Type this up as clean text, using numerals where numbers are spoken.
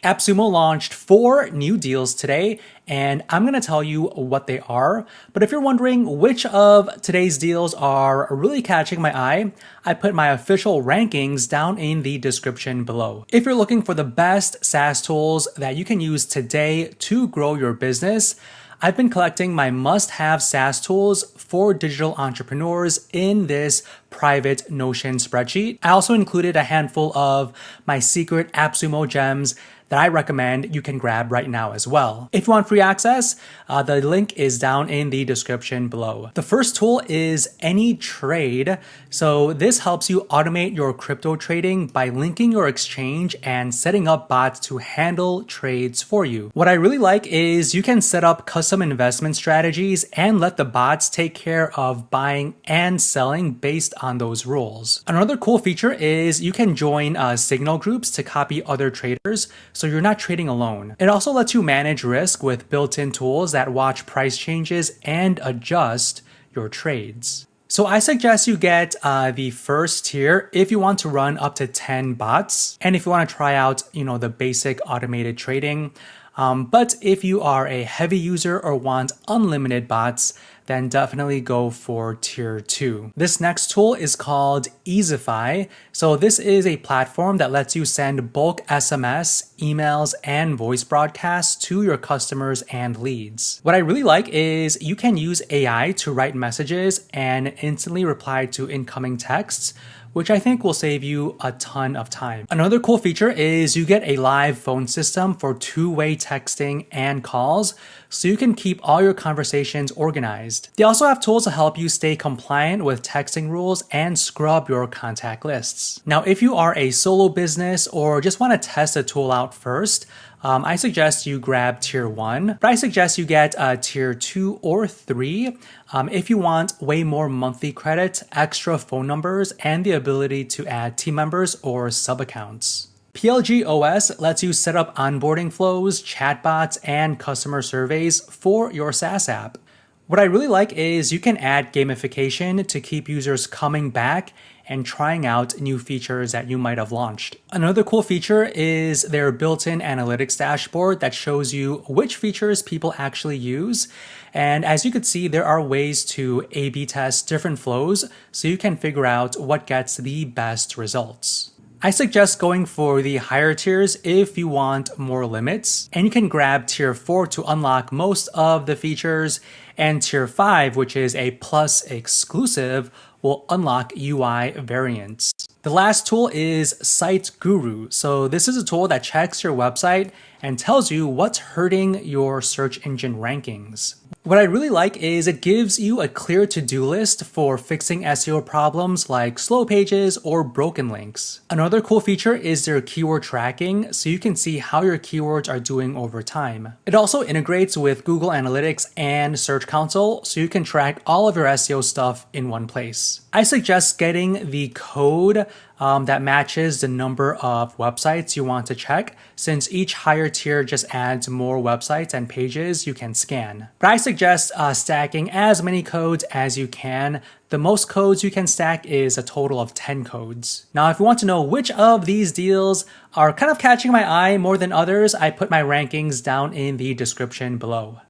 AppSumo launched 4 new deals today, and I'm going to tell you what they are. But if you're wondering which of today's deals are really catching my eye, I put my official rankings down in the description below. If you're looking for the best SaaS tools that you can use today to grow your business, I've been collecting my must-have SaaS tools for digital entrepreneurs in this private Notion spreadsheet. I also included a handful of my secret AppSumo gems that I recommend you can grab right now as well. If you want free access, the link is down in the description below. The first tool is Anny.trade. So this helps you automate your crypto trading by linking your exchange and setting up bots to handle trades for you. What I really like is you can set up custom investment strategies and let the bots take care of buying and selling based on those rules. Another cool feature is you can join signal groups to copy other traders, so you're not trading alone. It also lets you manage risk with built-in tools that watch price changes and adjust your trades. So I suggest you get the first tier if you want to run up to 10 bots, and if you want to try out, the basic automated trading. But if you are a heavy user or want unlimited bots, then definitely go for tier 2. This next tool is called Easify. So this is a platform that lets you send bulk SMS, emails, and voice broadcasts to your customers and leads. What I really like is you can use AI to write messages and instantly reply to incoming texts, which I think will save you a ton of time. Another cool feature is you get a live phone system for two-way texting and calls, so you can keep all your conversations organized. They also have tools to help you stay compliant with texting rules and scrub your contact lists. Now, if you are a solo business or just want to test a tool out first, I suggest you grab tier 1, but I suggest you get tier 2 or 3 if you want way more monthly credit, extra phone numbers, and the ability to add team members or sub-accounts. PLG OS lets you set up onboarding flows, chatbots, and customer surveys for your SaaS app. What I really like is you can add gamification to keep users coming back and trying out new features that you might have launched. Another cool feature is their built-in analytics dashboard that shows you which features people actually use. And as you can see, there are ways to A/B test different flows so you can figure out what gets the best results. I suggest going for the higher tiers if you want more limits, and you can grab tier 4 to unlock most of the features, and tier 5, which is a plus exclusive, will unlock UI variants. The last tool is SiteGuru. So this is a tool that checks your website and tells you what's hurting your search engine rankings. What I really like is it gives you a clear to-do list for fixing SEO problems like slow pages or broken links. Another cool feature is their keyword tracking, so you can see how your keywords are doing over time. It also integrates with Google Analytics and Search Console, so you can track all of your SEO stuff in one place. I suggest getting the code that matches the number of websites you want to check, since each higher tier just adds more websites and pages you can scan. But I suggest stacking as many codes as you can. The most codes you can stack is a total of 10 codes. Now, if you want to know which of these deals are kind of catching my eye more than others, I put my rankings down in the description below.